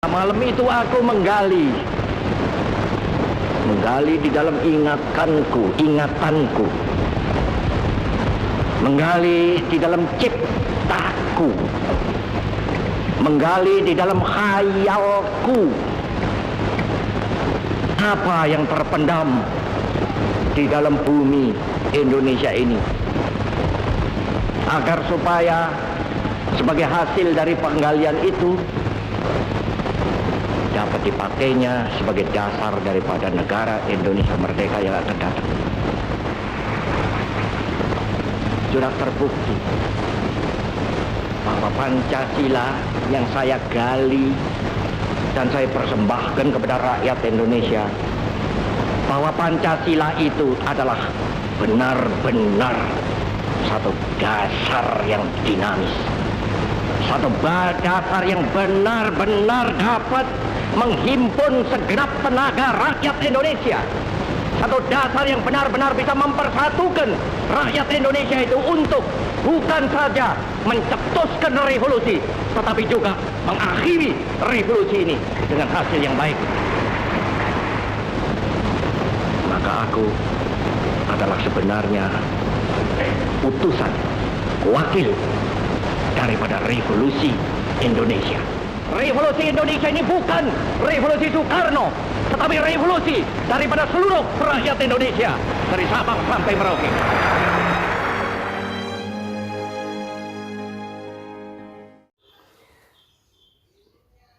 Malam itu aku menggali di dalam ingatanku, menggali di dalam ciptaku, menggali di dalam khayalku, apa yang terpendam di dalam bumi Indonesia ini, agar supaya sebagai hasil dari penggalian itu dapat dipakainya sebagai dasar daripada negara Indonesia merdeka yang akan datang. Sudah terbukti bahwa Pancasila yang saya gali dan saya persembahkan kepada rakyat Indonesia, bahwa Pancasila itu adalah benar-benar satu dasar yang dinamis, satu dasar yang benar-benar dapat menghimpun segenap tenaga rakyat Indonesia, satu dasar yang benar-benar bisa mempersatukan rakyat Indonesia itu untuk bukan saja mencetuskan revolusi, tetapi juga mengakhiri revolusi ini dengan hasil yang baik. Maka aku adalah sebenarnya utusan, wakil daripada revolusi Indonesia. Revolusi Indonesia ini bukan revolusi Soekarno, tetapi revolusi daripada seluruh rakyat Indonesia, dari Sabang sampai Merauke.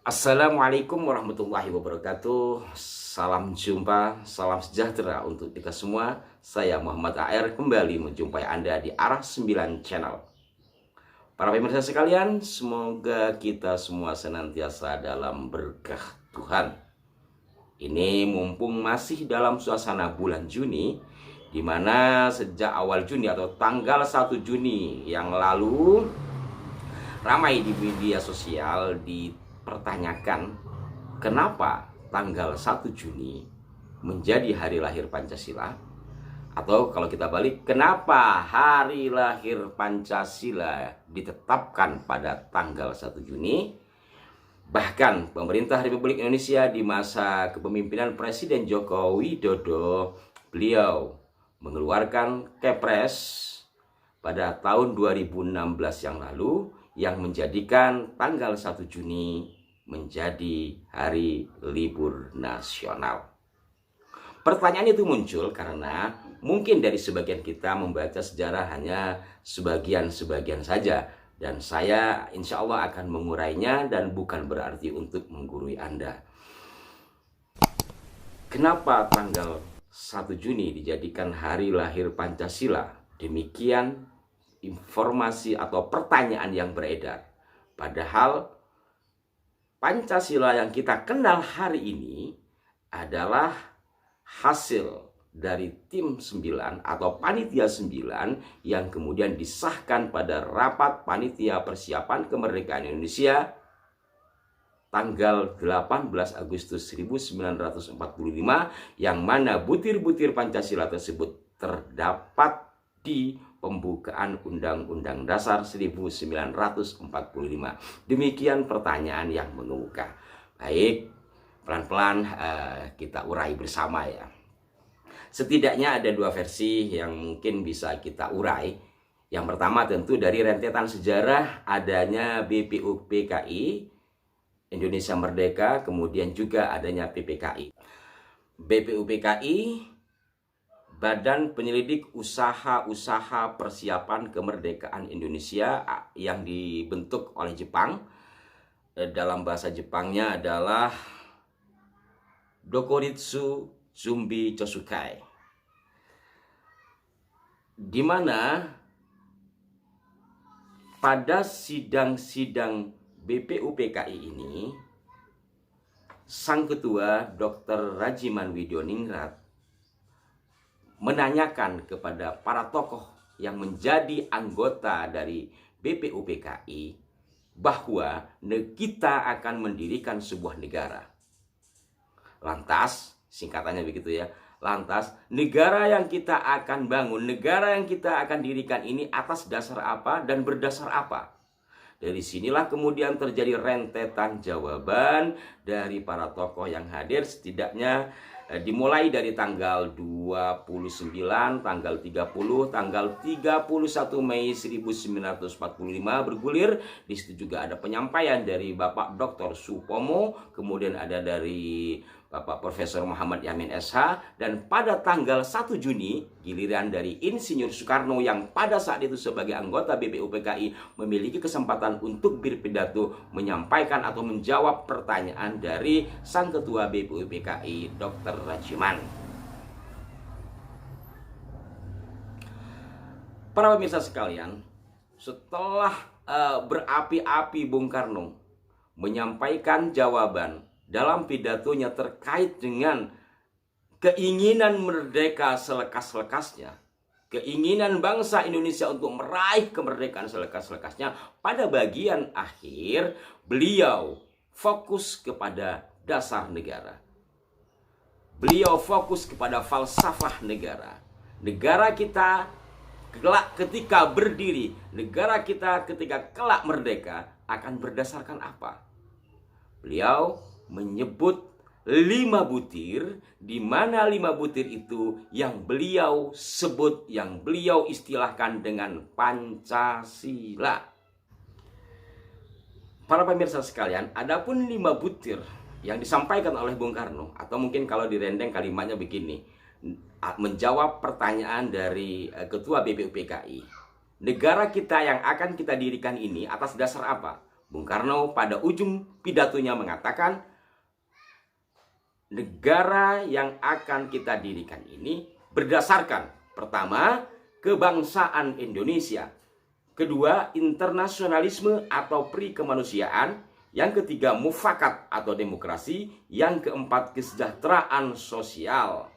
Assalamualaikum warahmatullahi wabarakatuh. Salam jumpa, salam sejahtera untuk kita semua. Saya Muhammad AR kembali menjumpai Anda di Arah 9 Channel. Para pemirsa sekalian, semoga kita semua senantiasa dalam berkah Tuhan. Ini mumpung masih dalam suasana bulan Juni, di mana sejak awal Juni atau tanggal 1 Juni yang lalu, ramai di media sosial dipertanyakan kenapa tanggal 1 Juni menjadi hari lahir Pancasila. Atau kalau kita balik, kenapa hari lahir Pancasila ditetapkan pada tanggal 1 Juni? Bahkan pemerintah Republik Indonesia di masa kepemimpinan Presiden Joko Widodo, beliau mengeluarkan Kepres pada tahun 2016 yang lalu yang menjadikan tanggal 1 Juni menjadi hari libur nasional. Pertanyaan itu muncul karena mungkin dari sebagian kita membaca sejarah hanya sebagian-sebagian saja. Dan saya insya Allah akan mengurainya dan bukan berarti untuk menggurui Anda. Kenapa tanggal 1 Juni dijadikan hari lahir Pancasila? Demikian informasi atau pertanyaan yang beredar. Padahal Pancasila yang kita kenal hari ini adalah hasil dari tim 9 atau panitia 9 yang kemudian disahkan pada rapat panitia persiapan kemerdekaan Indonesia tanggal 18 Agustus 1945, yang mana butir-butir Pancasila tersebut terdapat di pembukaan Undang-Undang Dasar 1945. Demikian pertanyaan yang mengemuka. Baik, pelan-pelan kita urai bersama ya. Setidaknya ada dua versi yang mungkin bisa kita urai. Yang pertama tentu dari rentetan sejarah adanya BPUPKI Indonesia Merdeka, kemudian juga adanya PPKI. BPUPKI, Badan Penyelidik Usaha-Usaha Persiapan Kemerdekaan Indonesia, yang dibentuk oleh Jepang. Dalam bahasa Jepangnya adalah Dokuritsu Zumbi Chosukai, di mana pada sidang-sidang BPUPKI ini sang ketua Dr. Rajiman Widyoningrat menanyakan kepada para tokoh yang menjadi anggota dari BPUPKI bahwa kita akan mendirikan sebuah negara. Lantas, singkatannya begitu ya, lantas negara yang kita akan bangun, negara yang kita akan dirikan ini atas dasar apa dan berdasar apa? Dari sinilah kemudian terjadi rentetan jawaban dari para tokoh yang hadir, setidaknya dimulai dari tanggal 29, tanggal 30, tanggal 31 Mei 1945 bergulir. Di situ juga ada penyampaian dari Bapak Dr. Supomo, kemudian ada dari Bapak Profesor Muhammad Yamin SH, dan pada tanggal 1 Juni giliran dari Insinyur Soekarno yang pada saat itu sebagai anggota BPUPKI memiliki kesempatan untuk berpidato menyampaikan atau menjawab pertanyaan dari sang ketua BPUPKI Dr. Rajiman. Para pemirsa sekalian, setelah berapi-api Bung Karno menyampaikan jawaban dalam pidatonya terkait dengan keinginan merdeka selekas-lekasnya, keinginan bangsa Indonesia untuk meraih kemerdekaan selekas-lekasnya, pada bagian akhir beliau fokus kepada dasar negara. Beliau fokus kepada falsafah negara. Negara kita kelak ketika berdiri, negara kita ketika kelak merdeka akan berdasarkan apa? Beliau menyebut 5 butir, di mana 5 butir itu yang beliau sebut, yang beliau istilahkan dengan Pancasila. Para pemirsa sekalian, adapun 5 butir yang disampaikan oleh Bung Karno, atau mungkin kalau direndeng kalimatnya begini, menjawab pertanyaan dari Ketua BPUPKI. Negara kita yang akan kita dirikan ini atas dasar apa? Bung Karno pada ujung pidatonya mengatakan, negara yang akan kita dirikan ini berdasarkan, pertama, kebangsaan Indonesia, kedua, internasionalisme atau pri kemanusiaan, yang ketiga, mufakat atau demokrasi, yang keempat, kesejahteraan sosial.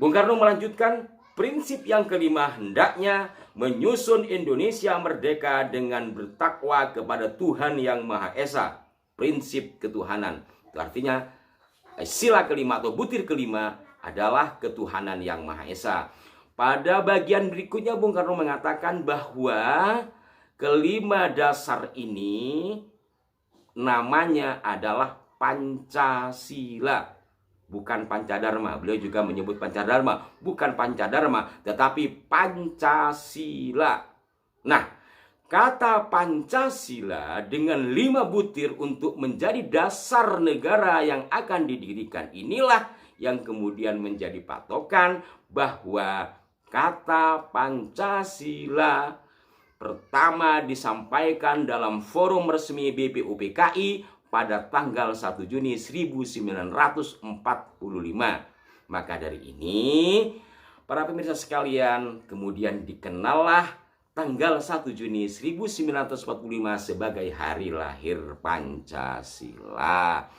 Bung Karno melanjutkan, prinsip yang kelima, hendaknya menyusun Indonesia merdeka dengan bertakwa kepada Tuhan Yang Maha Esa. Prinsip ketuhanan. Itu artinya sila kelima atau butir kelima adalah ketuhanan Yang Maha Esa. Pada bagian berikutnya Bung Karno mengatakan bahwa kelima dasar ini namanya adalah Pancasila. Bukan Pancadharma. Beliau juga menyebut Pancadharma. Bukan Pancadharma, tetapi Pancasila. Nah, kata Pancasila dengan 5 butir untuk menjadi dasar negara yang akan didirikan inilah yang kemudian menjadi patokan bahwa kata Pancasila pertama disampaikan dalam forum resmi BPUPKI pada tanggal 1 Juni 1945. Maka dari ini, para pemirsa sekalian, kemudian dikenallah tanggal 1 Juni 1945 sebagai hari lahir Pancasila.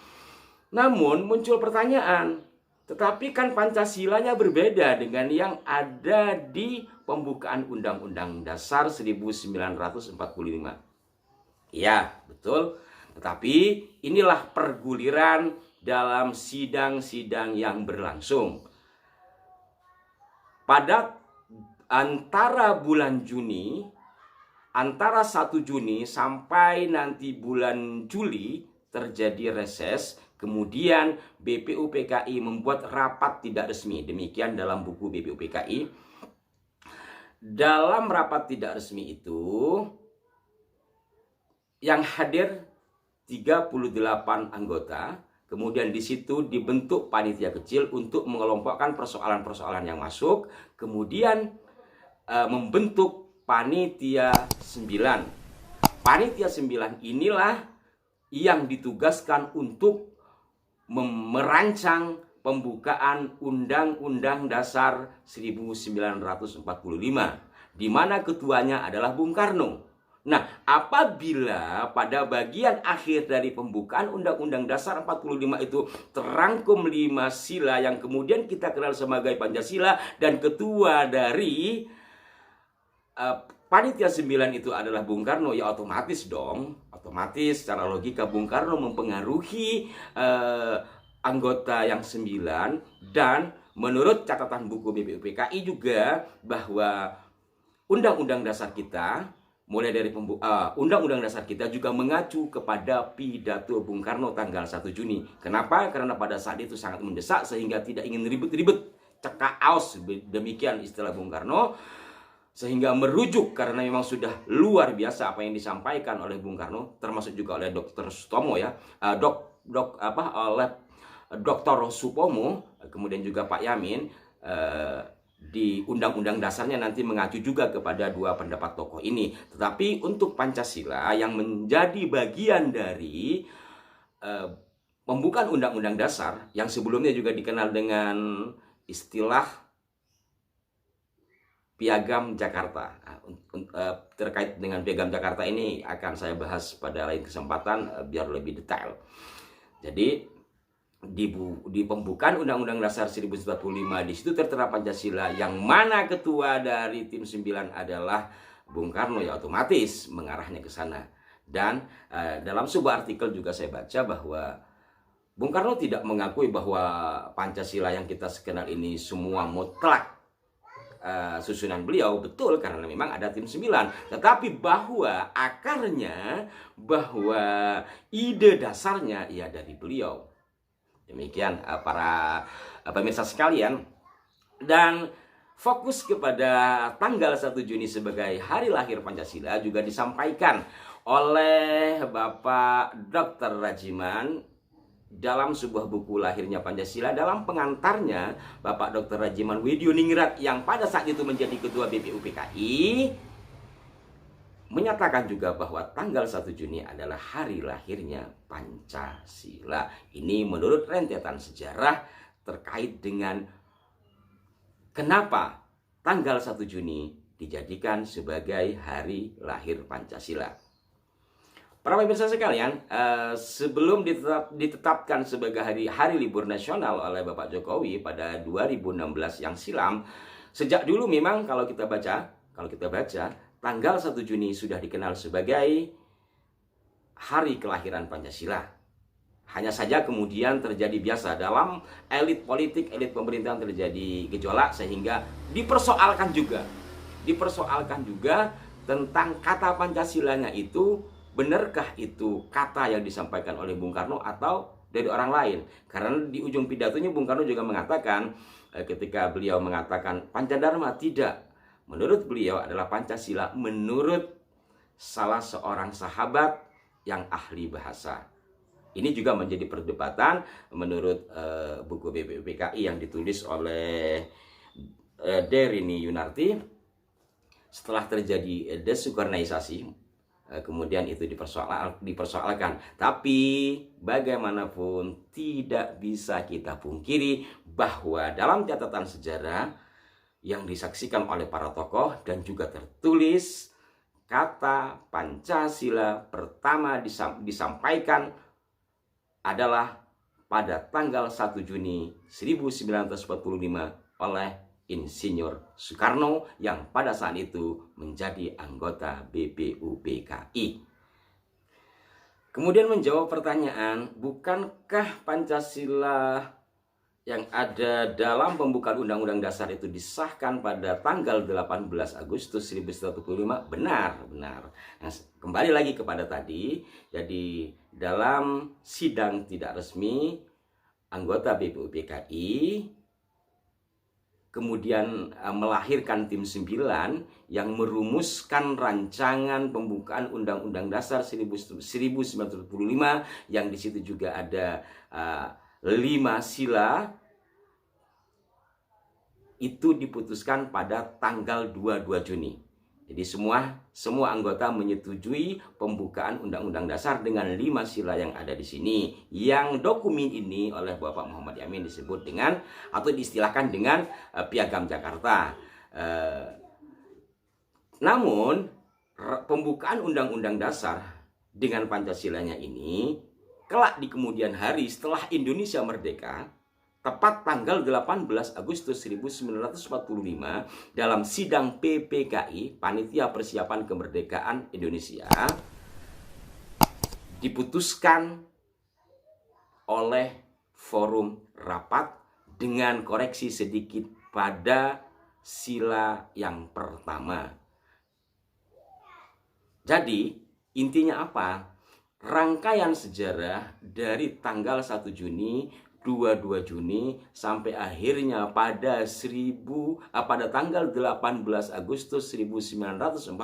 Namun muncul pertanyaan, tetapi kan Pancasilanya berbeda dengan yang ada di pembukaan Undang-Undang Dasar 1945. Ya, betul. Tetapi inilah perguliran dalam sidang-sidang yang berlangsung. Pada antara bulan Juni, antara 1 Juni sampai nanti bulan Juli terjadi reses. Kemudian BPUPKI membuat rapat tidak resmi. Demikian dalam buku BPUPKI. Dalam rapat tidak resmi itu yang hadir 38 anggota. Kemudian di situ dibentuk panitia kecil untuk mengelompokkan persoalan-persoalan yang masuk. Kemudian membentuk panitia 9. Panitia 9 inilah yang ditugaskan untuk merancang pembukaan Undang-Undang Dasar 1945, di mana ketuanya adalah Bung Karno. Nah, apabila pada bagian akhir dari pembukaan Undang-Undang Dasar 45 itu terangkum 5 sila yang kemudian kita kenal sebagai Pancasila, dan ketua dari panitia 9 itu adalah Bung Karno, ya otomatis dong, otomatis secara logika Bung Karno mempengaruhi anggota yang 9. Dan menurut catatan buku BPUPKI juga bahwa Undang-Undang Dasar kita mulai dari Undang-Undang Dasar kita juga mengacu kepada pidato Bung Karno tanggal 1 Juni. Kenapa? Karena pada saat itu sangat mendesak sehingga tidak ingin ribet-ribet, cekaos, demikian istilah Bung Karno, sehingga merujuk karena memang sudah luar biasa apa yang disampaikan oleh Bung Karno, termasuk juga oleh Dr. Sutomo ya, oleh Dr. Supomo, kemudian juga Pak Yamin. Di Undang-Undang Dasarnya nanti mengacu juga kepada dua pendapat tokoh ini. Tetapi untuk Pancasila yang menjadi bagian dari pembukaan Undang-Undang Dasar yang sebelumnya juga dikenal dengan istilah Piagam Jakarta. Terkait dengan Piagam Jakarta ini akan saya bahas pada lain kesempatan biar lebih detail. Jadi di pembukaan Undang-Undang Dasar 1945 di situ tertera Pancasila, yang mana ketua dari tim 9 adalah Bung Karno, ya otomatis mengarahnya ke sana. Dan dalam sebuah artikel juga saya baca bahwa Bung Karno tidak mengakui bahwa Pancasila yang kita kenal ini semua mutlak susunan beliau, betul, karena memang ada tim 9, tetapi bahwa akarnya, bahwa ide dasarnya ya dari beliau. Demikian para pemirsa sekalian. Dan fokus kepada tanggal 1 Juni sebagai hari lahir Pancasila juga disampaikan oleh Bapak Dr. Rajiman dalam sebuah buku Lahirnya Pancasila. Dalam pengantarnya, Bapak Dr. Rajiman Widioningrat yang pada saat itu menjadi Ketua BPUPKI menyatakan juga bahwa tanggal 1 Juni adalah hari lahirnya Pancasila. Ini menurut rentetan sejarah terkait dengan kenapa tanggal 1 Juni dijadikan sebagai hari lahir Pancasila. Para pemirsa sekalian, sebelum ditetapkan sebagai hari libur nasional oleh Bapak Jokowi pada 2016 yang silam, sejak dulu memang kalau kita baca tanggal 1 Juni sudah dikenal sebagai hari kelahiran Pancasila. Hanya saja kemudian terjadi biasa dalam elit politik, elit pemerintahan terjadi gejolak sehingga dipersoalkan juga tentang kata Pancasilanya itu, benarkah itu kata yang disampaikan oleh Bung Karno atau dari orang lain. Karena di ujung pidatonya Bung Karno juga mengatakan, ketika beliau mengatakan Pancadharma, tidak, menurut beliau adalah Pancasila menurut salah seorang sahabat yang ahli bahasa. Ini juga menjadi perdebatan menurut buku BPUPKI yang ditulis oleh Derini Yunarti. Setelah terjadi desukarnisasi, kemudian itu dipersoalkan. Tapi bagaimanapun tidak bisa kita pungkiri bahwa dalam catatan sejarah yang disaksikan oleh para tokoh dan juga tertulis, kata Pancasila pertama disampaikan adalah pada tanggal 1 Juni 1945 oleh Insinyur Soekarno yang pada saat itu menjadi anggota BPUPKI. Kemudian menjawab pertanyaan, bukankah Pancasila yang ada dalam pembukaan Undang-Undang Dasar itu disahkan pada tanggal 18 Agustus 1945? Benar. Nah, kembali lagi kepada tadi, jadi dalam sidang tidak resmi anggota BPUPKI kemudian melahirkan tim 9 yang merumuskan rancangan pembukaan Undang-Undang Dasar 1945 yang di situ juga ada 5 sila. Itu diputuskan pada tanggal 22 Juni. Jadi semua anggota menyetujui pembukaan Undang-Undang Dasar dengan 5 sila yang ada di sini. Yang dokumen ini oleh Bapak Muhammad Yamin disebut dengan atau diistilahkan dengan Piagam Jakarta. Namun pembukaan Undang-Undang Dasar dengan Pancasilanya ini kelak di kemudian hari setelah Indonesia merdeka, tepat tanggal 18 Agustus 1945 dalam sidang PPKI, Panitia Persiapan Kemerdekaan Indonesia, diputuskan oleh forum rapat dengan koreksi sedikit pada sila yang pertama. Jadi intinya apa? Rangkaian sejarah dari tanggal 1 Juni, 22 Juni sampai akhirnya pada tanggal 18 Agustus 1945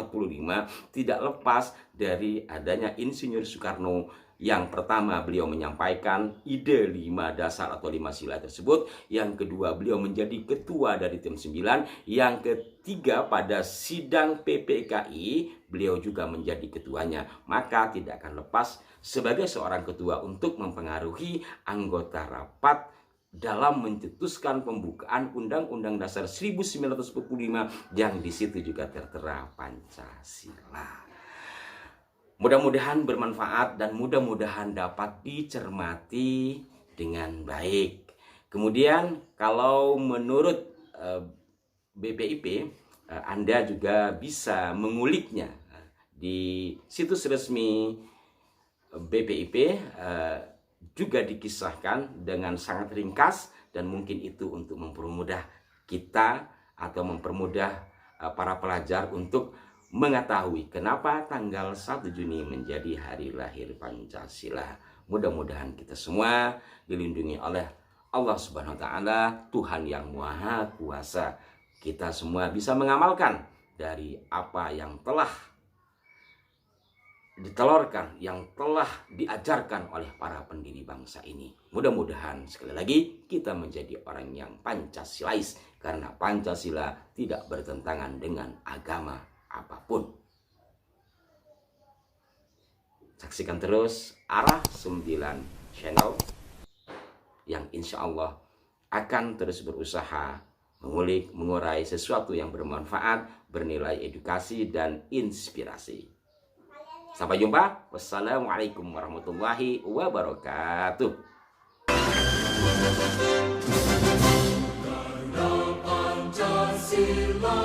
tidak lepas dari adanya Insinyur Soekarno. Yang pertama, beliau menyampaikan ide 5 dasar atau 5 sila tersebut. Yang kedua, beliau menjadi ketua dari tim 9. Yang ketiga, pada sidang PPKI beliau juga menjadi ketuanya. Maka tidak akan lepas sebagai seorang ketua untuk mempengaruhi anggota rapat dalam mencetuskan pembukaan Undang-Undang Dasar 1945 yang di situ juga tertera Pancasila. Mudah-mudahan bermanfaat dan mudah-mudahan dapat dicermati dengan baik. Kemudian kalau menurut BPIP, Anda juga bisa menguliknya di situs resmi BPIP. Juga dikisahkan dengan sangat ringkas dan mungkin itu untuk mempermudah kita atau mempermudah para pelajar untuk mengetahui kenapa tanggal 1 Juni menjadi hari lahir Pancasila. Mudah-mudahan kita semua dilindungi oleh Allah Subhanahu wa taala, Tuhan yang Maha Kuasa. Kita semua bisa mengamalkan dari apa yang telah ditelurkan, yang telah diajarkan oleh para pendiri bangsa ini. Mudah-mudahan sekali lagi kita menjadi orang yang Pancasilais, karena Pancasila tidak bertentangan dengan agama apapun. Saksikan terus Arah 9 channel yang insya Allah akan terus berusaha mengulik, mengurai sesuatu yang bermanfaat, bernilai edukasi dan inspirasi. Sampai jumpa. Wassalamualaikum warahmatullahi wabarakatuh. Karena Pancasila